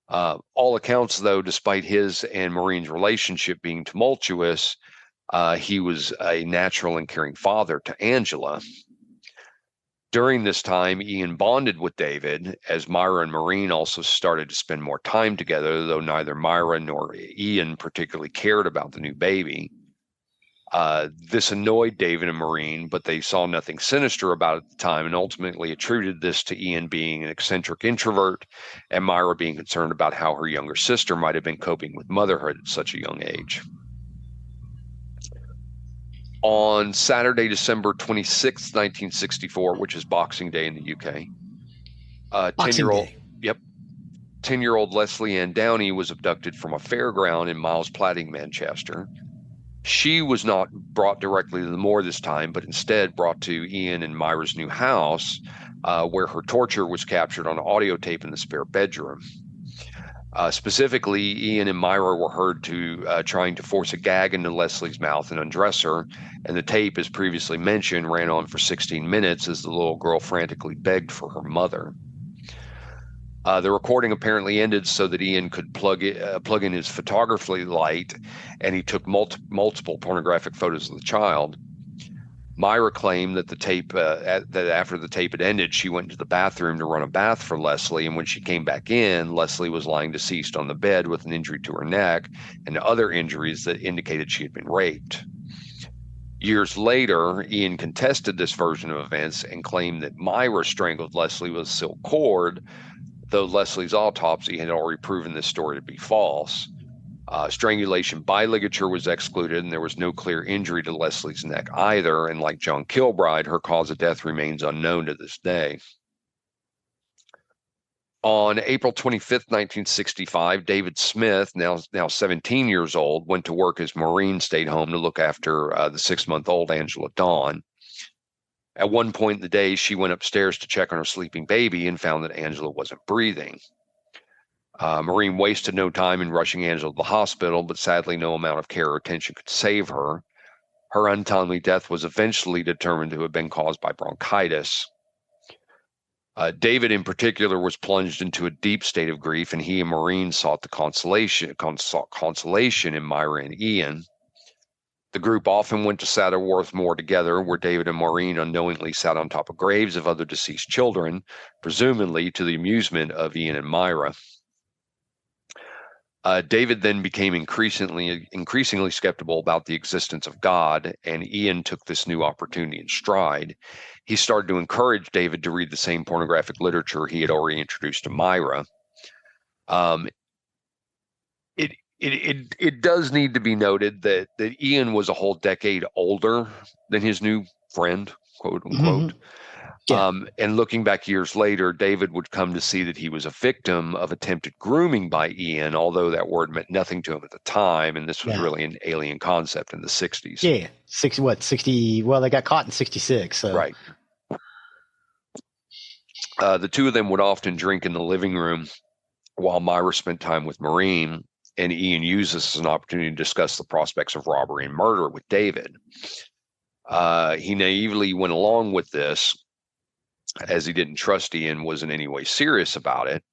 All accounts, though, despite his and Maureen's relationship being tumultuous, he was a natural and caring father to Angela. During this time, Ian bonded with David, as Myra and Maureen also started to spend more time together, though neither Myra nor Ian particularly cared about the new baby. This annoyed David and Maureen, but they saw nothing sinister about it at the time and ultimately attributed this to Ian being an eccentric introvert and Myra being concerned about how her younger sister might have been coping with motherhood at such a young age. On Saturday, December 26, 1964, which is Boxing Day in the UK, 10-year-old Leslie Ann Downey was abducted from a fairground in Miles Platting, Manchester. She was not brought directly to the moor this time, but instead brought to Ian and Myra's new house, where her torture was captured on audio tape in the spare bedroom. Specifically, Ian and Myra were heard trying to force a gag into Leslie's mouth and undress her, and the tape, as previously mentioned, ran on for 16 minutes as the little girl frantically begged for her mother. The recording apparently ended so that Ian could plug in his photography light, and he took multiple pornographic photos of the child. Myra claimed that that after the tape had ended, she went into the bathroom to run a bath for Leslie, and when she came back in, Leslie was lying deceased on the bed with an injury to her neck and other injuries that indicated she had been raped. Years later, Ian contested this version of events and claimed that Myra strangled Leslie with a silk cord, though Leslie's autopsy had already proven this story to be false. Strangulation by ligature was excluded, and there was no clear injury to Leslie's neck either, and like John Kilbride, her cause of death remains unknown to this day. On April 25th, 1965, David Smith, now 17 years old, went to work as Maureen stayed home to look after the 6-month-old Angela Dawn. At one point in the day, she went upstairs to check on her sleeping baby and found that Angela wasn't breathing. Maureen wasted no time in rushing Angela to the hospital, but sadly no amount of care or attention could save her. Her untimely death was eventually determined to have been caused by bronchitis. David in particular was plunged into a deep state of grief, and he and Maureen sought consolation in Myra and Ian. The group often went to Saddleworth Moor together, where David and Maureen unknowingly sat on top of graves of other deceased children, presumably to the amusement of Ian and Myra. David then became increasingly skeptical about the existence of God, and Ian took this new opportunity in stride. He started to encourage David to read the same pornographic literature he had already introduced to Myra. It does need to be noted that Ian was a whole decade older than his new friend, quote unquote. Mm-hmm. Yeah. And looking back years later, David would come to see that he was a victim of attempted grooming by Ian, although that word meant nothing to him at the time, and this was Yeah. really an alien concept in the 60s. Yeah. 60? Well, they got caught in 66. So. Right. The two of them would often drink in the living room while Myra spent time with Maureen, and Ian used this as an opportunity to discuss the prospects of robbery and murder with David. He naively went along with this, as he didn't trust Ian was in any way serious about it.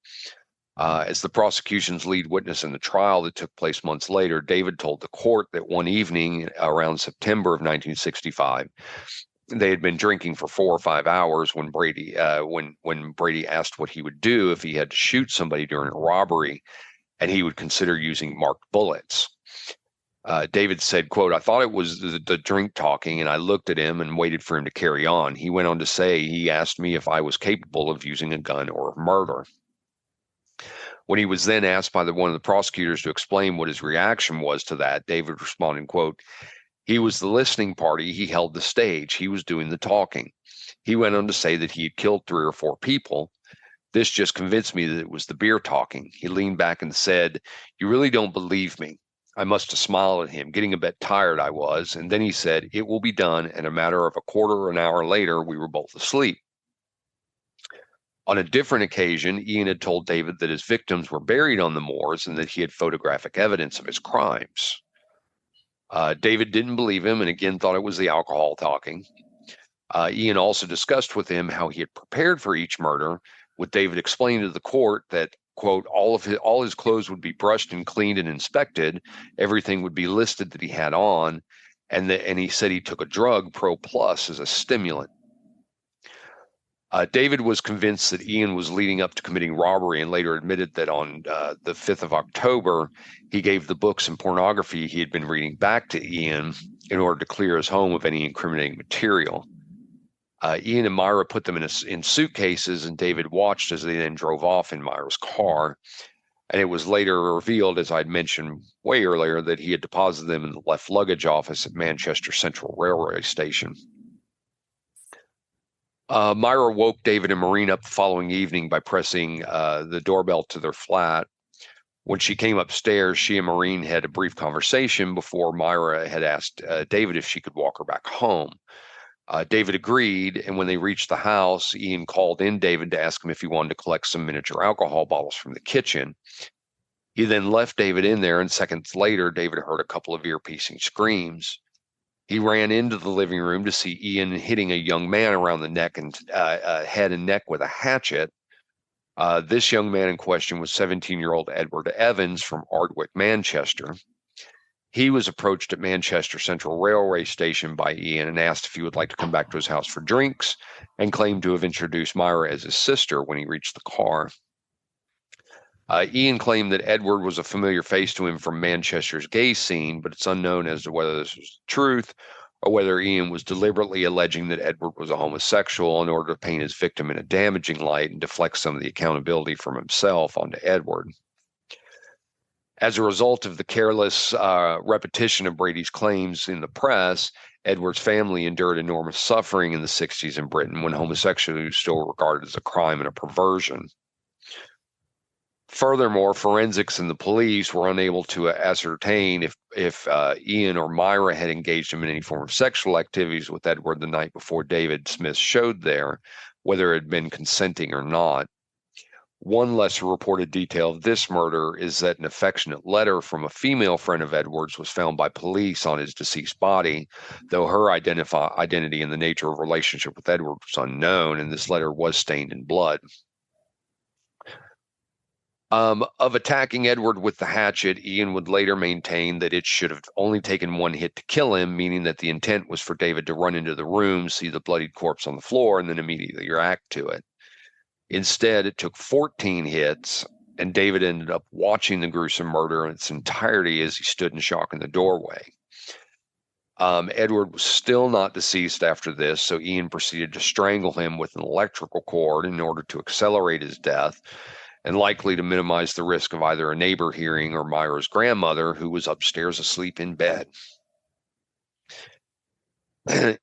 As the prosecution's lead witness in the trial that took place months later, David told the court that one evening around September of 1965, they had been drinking for 4 or 5 hours when Brady asked what he would do if he had to shoot somebody during a robbery, and he would consider using marked bullets. David said, quote, "I thought it was the drink talking, and I looked at him and waited for him to carry on. He went on to say he asked me if I was capable of using a gun or murder." When he was then asked by one of the prosecutors to explain what his reaction was to that, David responded, quote, "He was the listening party. He held the stage. He was doing the talking. He went on to say that he had killed 3 or 4 people. This just convinced me that it was the beer talking. He leaned back and said, 'You really don't believe me.' I must have smiled at him, getting a bit tired I was, and then he said, 'It will be done,' and a matter of a quarter of an hour later, we were both asleep." On a different occasion, Ian had told David that his victims were buried on the moors and that he had photographic evidence of his crimes. David didn't believe him and again thought it was the alcohol talking. Ian also discussed with him how he had prepared for each murder, with David explaining to the court that, quote, all his clothes would be brushed and cleaned and inspected. Everything would be listed that he had on. And he said he took a drug, Pro Plus, as a stimulant. David was convinced that Ian was leading up to committing robbery and later admitted that on the 5th of October, he gave the books and pornography he had been reading back to Ian in order to clear his home of any incriminating material. Ian and Myra put them in suitcases, and David watched as they then drove off in Myra's car. And it was later revealed, as I'd mentioned way earlier, that he had deposited them in the left luggage office at Manchester Central Railway Station. Myra woke David and Maureen up the following evening by pressing the doorbell to their flat. When she came upstairs, she and Maureen had a brief conversation before Myra had asked David if she could walk her back home. David agreed, and when they reached the house, Ian called in David to ask him if he wanted to collect some miniature alcohol bottles from the kitchen. He then left David in there, and seconds later, David heard a couple of ear-piercing screams. He ran into the living room to see Ian hitting a young man around the neck and head and neck with a hatchet. This young man in question was 17-year-old Edward Evans from Ardwick, Manchester. He was approached at Manchester Central Railway Station by Ian and asked if he would like to come back to his house for drinks, and claimed to have introduced Myra as his sister when he reached the car. Ian claimed that Edward was a familiar face to him from Manchester's gay scene, but it's unknown as to whether this was the truth or whether Ian was deliberately alleging that Edward was a homosexual in order to paint his victim in a damaging light and deflect some of the accountability from himself onto Edward. As a result of the careless repetition of Brady's claims in the press, Edward's family endured enormous suffering in the 60s in Britain when homosexuality was still regarded as a crime and a perversion. Furthermore, forensics and the police were unable to ascertain if Ian or Myra had engaged him in any form of sexual activities with Edward the night before David Smith showed there, whether it had been consenting or not. One lesser reported detail of this murder is that an affectionate letter from a female friend of Edward's was found by police on his deceased body, though her identity and the nature of relationship with Edward was unknown, and this letter was stained in blood. Of attacking Edward with the hatchet, Ian would later maintain that it should have only taken one hit to kill him, meaning that the intent was for David to run into the room, see the bloodied corpse on the floor, and then immediately react to it. Instead, it took 14 hits, and David ended up watching the gruesome murder in its entirety as he stood in shock in the doorway. Edward was still not deceased after this, so Ian proceeded to strangle him with an electrical cord in order to accelerate his death. and likely to minimize the risk of either a neighbor hearing or Myra's grandmother, who was upstairs asleep in bed.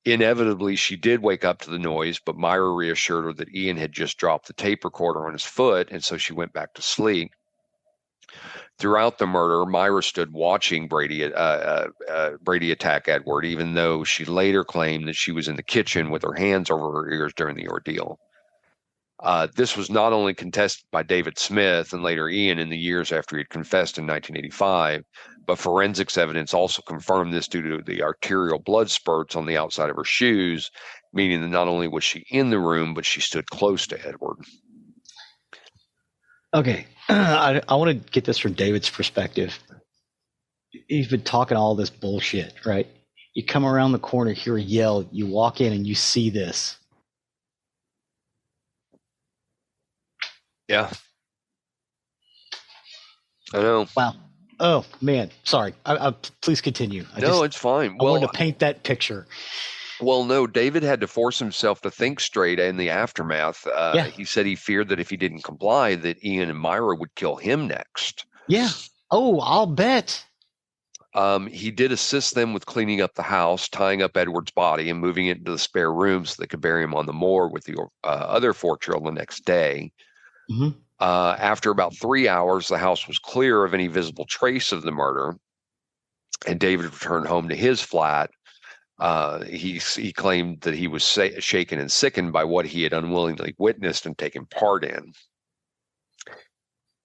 Inevitably, she did wake up to the noise, but Myra reassured her that Ian had just dropped the tape recorder on his foot, and so she went back to sleep. Throughout the murder, Myra stood watching Brady attack Edward, even though she later claimed that she was in the kitchen with her hands over her ears during the ordeal. This was not only contested by David Smith and later Ian in the years after he had confessed in 1985, but forensics evidence also confirmed this due to the arterial blood spurts on the outside of her shoes, meaning that not only was she in the room, but she stood close to Edward. Okay, I want to get this from David's perspective. He's been talking all this bullshit, right? You come around the corner, hear a yell, you walk in and you see this. Yeah. I know. Wow. Oh, man. Sorry. Please continue. It's fine. I wanted to paint that picture. Well, no, David had to force himself to think straight in the aftermath. He said he feared that if he didn't comply, that Ian and Myra would kill him next. Yeah. Oh, I'll bet. He did assist them with cleaning up the house, tying up Edward's body, and moving it into the spare room so they could bury him on the moor with the other 4 children the next day. Mm-hmm. After about 3 hours, the house was clear of any visible trace of the murder, and David returned home to his flat. He claimed that he was shaken and sickened by what he had unwillingly witnessed and taken part in.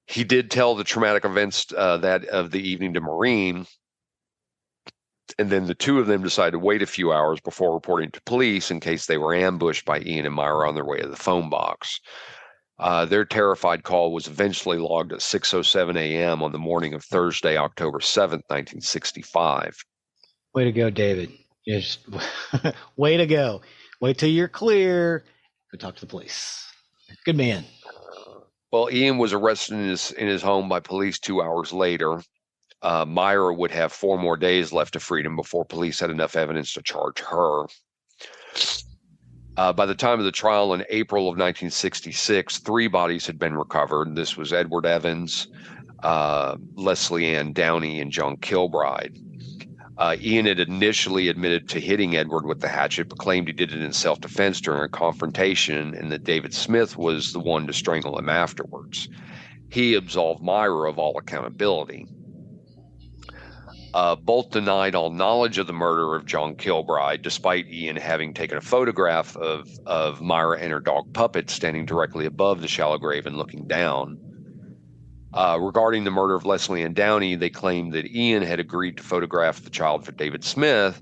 He did tell the traumatic events that of the evening to Maureen, and then the two of them decided to wait a few hours before reporting to police in case they were ambushed by Ian and Myra on their way to the phone box. Their terrified call was eventually logged at 6:07 a.m. on the morning of Thursday, October 7th, 1965. Way to go, David. Just way to go. Wait till you're clear. Go talk to the police. Good man. Well, Ian was arrested in his home by police 2 hours later. Myra would have 4 more days left of freedom before police had enough evidence to charge her. By the time of the trial in April of 1966, 3 bodies had been recovered. This was Edward Evans, Leslie Ann Downey, and John Kilbride. Ian had initially admitted to hitting Edward with the hatchet, but claimed he did it in self-defense during a confrontation, and that David Smith was the one to strangle him afterwards. He absolved Myra of all accountability. Both denied all knowledge of the murder of John Kilbride, despite Ian having taken a photograph of Myra and her dog Puppet standing directly above the shallow grave and looking down. Regarding the murder of Leslie Ann Downey, they claimed that Ian had agreed to photograph the child for David Smith,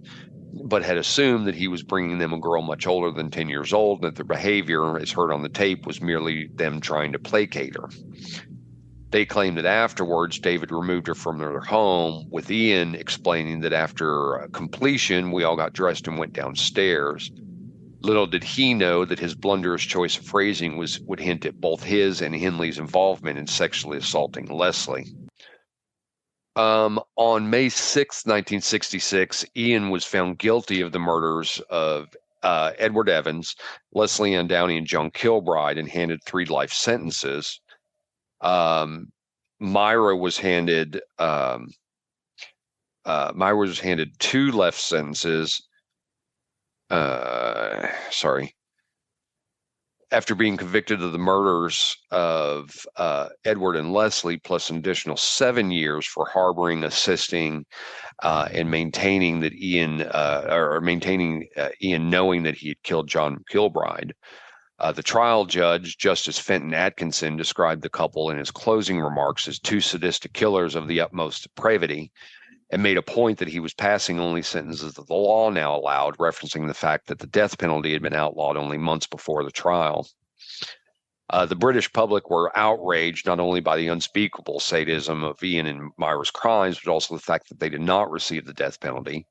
but had assumed that he was bringing them a girl much older than 10 years old, and that their behavior, as heard on the tape, was merely them trying to placate her. They claimed that afterwards, David removed her from their home, with Ian explaining that after completion, we all got dressed and went downstairs. Little did he know that his blunderous choice of phrasing would hint at both his and Henley's involvement in sexually assaulting Leslie. On May 6, 1966, Ian was found guilty of the murders of Edward Evans, Leslie Ann Downey, and John Kilbride, and handed 3 life sentences. Myra was handed 2 life sentences. After being convicted of the murders of Edward and Leslie, plus an additional 7 years for harboring, assisting, and maintaining that Ian knowing that he had killed John Kilbride. The trial judge, Justice Fenton Atkinson, described the couple in his closing remarks as 2 sadistic killers of the utmost depravity, and made a point that he was passing only sentences that the law now allowed, referencing the fact that the death penalty had been outlawed only months before the trial. The British public were outraged not only by the unspeakable sadism of Ian and Myra's crimes, but also the fact that they did not receive the death penalty.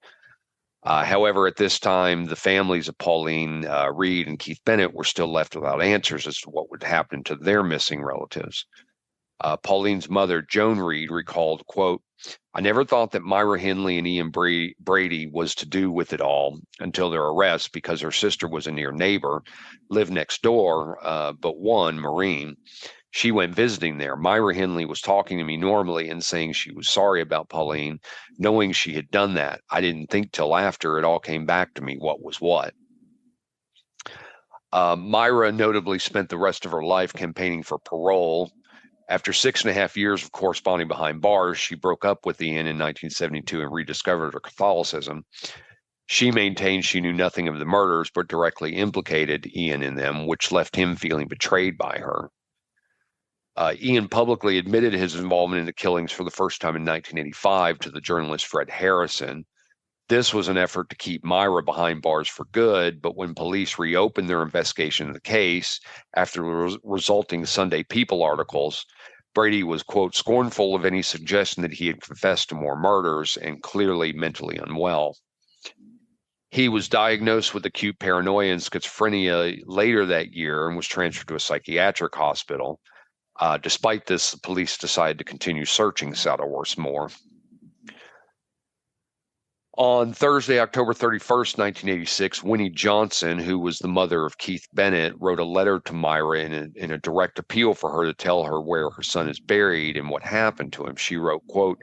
However, at this time, the families of Pauline Reed and Keith Bennett were still left without answers as to what would happen to their missing relatives. Pauline's mother, Joan Reed, recalled, quote, "I never thought that Myra Henley and Ian Brady was to do with it all until their arrest, because her sister was a near neighbor, lived next door, but one, Maureen. She went visiting there. Myra Henley was talking to me normally and saying she was sorry about Pauline, knowing she had done that. I didn't think till after it all came back to me what was what. Myra notably spent the rest of her life campaigning for parole. After 6.5 years of corresponding behind bars, she broke up with Ian in 1972 and rediscovered her Catholicism. She maintained she knew nothing of the murders, but directly implicated Ian in them, which left him feeling betrayed by her. Ian publicly admitted his involvement in the killings for the first time in 1985 to the journalist Fred Harrison. This was an effort to keep Myra behind bars for good, but when police reopened their investigation of the case after the resulting Sunday People articles, Brady was, quote, scornful of any suggestion that he had confessed to more murders and clearly mentally unwell. He was diagnosed with acute paranoia and schizophrenia later that year and was transferred to a psychiatric hospital. Despite this, the police decided to continue searching Saddleworth's Moor. On Thursday, October 31st, 1986, Winnie Johnson, who was the mother of Keith Bennett, wrote a letter to Myra in a direct appeal for her to tell her where her son is buried and what happened to him. She wrote, quote,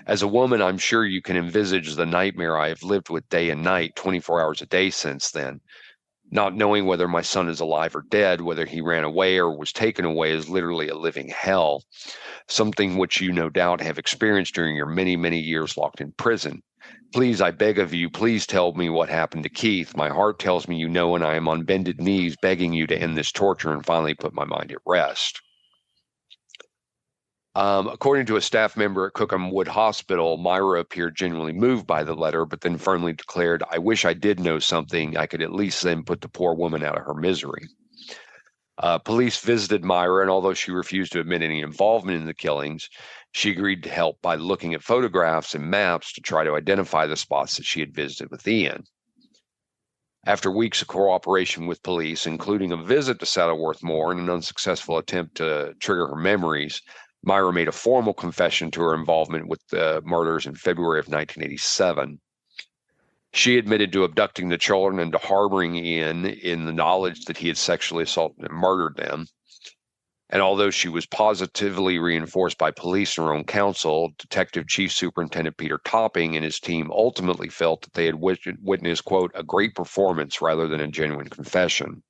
"As a woman, I'm sure you can envisage the nightmare I have lived with day and night, 24 hours a day since then. Not knowing whether my son is alive or dead, whether he ran away or was taken away is literally a living hell, something which you no doubt have experienced during your many, many years locked in prison. Please, I beg of you, please tell me what happened to Keith. My heart tells me you know, and I am on bended knees begging you to end this torture and finally put my mind at rest." According to a staff member at Cookham Wood Hospital, Myra appeared genuinely moved by the letter, but then firmly declared, "I wish I did know something. I could at least then put the poor woman out of her misery." Police visited Myra, and although she refused to admit any involvement in the killings, she agreed to help by looking at photographs and maps to try to identify the spots that she had visited with Ian. After weeks of cooperation with police, including a visit to Saddleworth Moor and an unsuccessful attempt to trigger her memories, Myra made a formal confession to her involvement with the murders in February of 1987. She admitted to abducting the children and to harboring Ian in the knowledge that he had sexually assaulted and murdered them. And although she was positively reinforced by police and her own counsel, Detective Chief Superintendent Peter Topping and his team ultimately felt that they had witnessed, quote, a great performance rather than a genuine confession.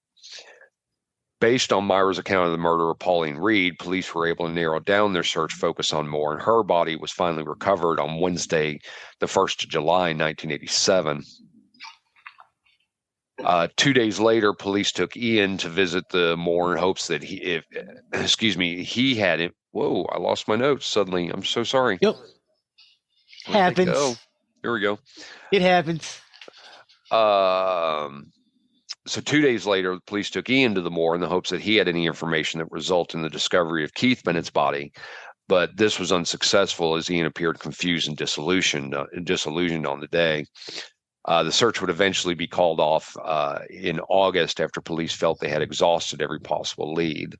Based on Myra's account of the murder of Pauline Reed, police were able to narrow down their search focus on Moore, and her body was finally recovered on Wednesday, the 1st of July, 1987. 2 days later, police took Ian to visit the Moor in hopes that he had it. Whoa, I lost my notes suddenly. I'm so sorry. Yep. Where'd they go? Happens. Here we go. It happens. So 2 days later, the police took Ian to the Moor in the hopes that he had any information that would result in the discovery of Keith Bennett's body. But this was unsuccessful as Ian appeared confused and disillusioned on the day. The search would eventually be called off in August after police felt they had exhausted every possible lead.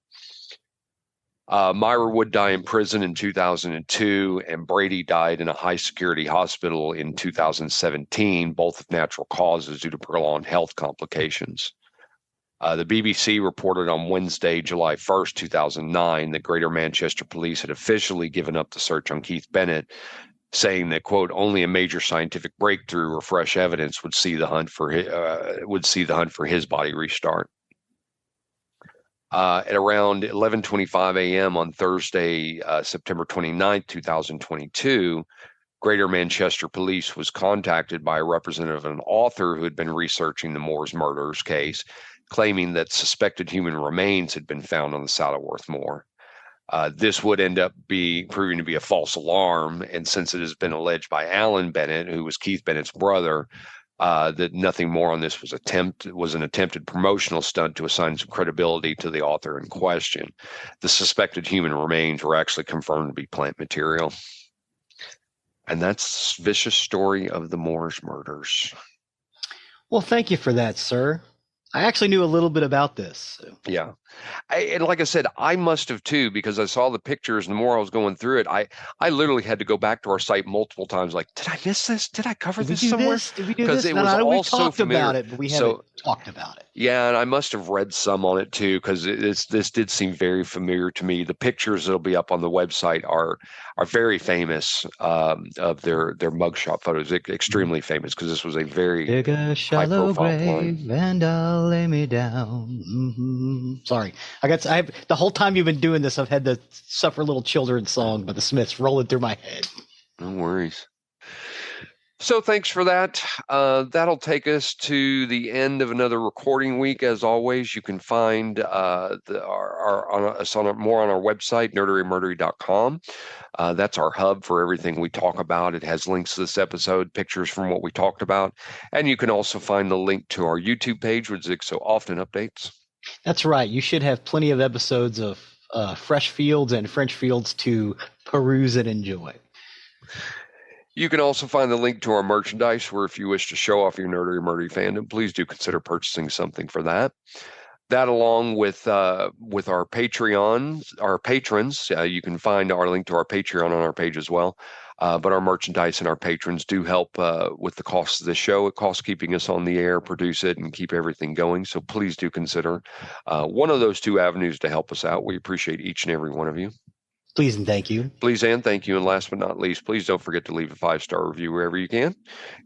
Myra would die in prison in 2002, and Brady died in a high-security hospital in 2017, both of natural causes due to prolonged health complications. The BBC reported on Wednesday, July 1st, 2009, that Greater Manchester Police had officially given up the search on Keith Bennett, saying that, quote, only a major scientific breakthrough or fresh evidence would see the hunt for his body restart. At around 11:25 a.m. on Thursday, September 29, 2022, Greater Manchester Police was contacted by a representative of an author who had been researching the Moors murders case, claiming that suspected human remains had been found on the Saddleworth Moor. This would end up proving to be a false alarm, and since it has been alleged by Alan Bennett, who was Keith Bennett's brother, that nothing more on this was an attempted promotional stunt to assign some credibility to the author in question. The suspected human remains were actually confirmed to be plant material. And that's the vicious story of the Moors murders. Well, thank you for that, sir. I actually knew a little bit about this. So. Yeah. And like I said, I must have too, because I saw the pictures and the more I was going through it, I literally had to go back to our site multiple times. Like, did I miss this? Did I cover Did we this do somewhere? this? Did we do Because this? it No, was no, all we've so talked familiar. about it, but we haven't So talked about it. yeah, and I must have read some on it too, because this did seem very familiar to me. The pictures that'll be up on the website are very famous, of their mugshot photos, extremely famous, because this was a very Dig a high shallow profile climb. grave and I'll lay me down. Sorry, the whole time you've been doing this, I've had the "Suffer Little Children" song by the Smiths rolling through my head. No worries. So thanks for that. That'll take us to the end of another recording week. As always, you can find more on our website, nerderymurdery.com. That's our hub for everything we talk about. It has links to this episode, pictures from what we talked about, and you can also find the link to our YouTube page, which Zig so often updates. That's right. You should have plenty of episodes of Fresh Fields and French Fields to peruse and enjoy. You can also find the link to our merchandise, where if you wish to show off your Nerdery Murdery fandom, please do consider purchasing something for that. That, along with our Patreons, our patrons, you can find our link to our Patreon on our page as well. But our merchandise and our patrons do help with the cost of the show. It costs keeping us on the air, produce it, and keep everything going. So please do consider one of those two avenues to help us out. We appreciate each and every one of you. Please and thank you. Please and thank you. And last but not least, please don't forget to leave a 5-star review wherever you can.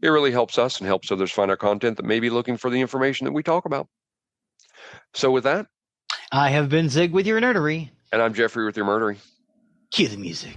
It really helps us and helps others find our content that may be looking for the information that we talk about. So with that, I have been Zig with your nerdery. and I'm Geoffrey with your murdery. Cue the music.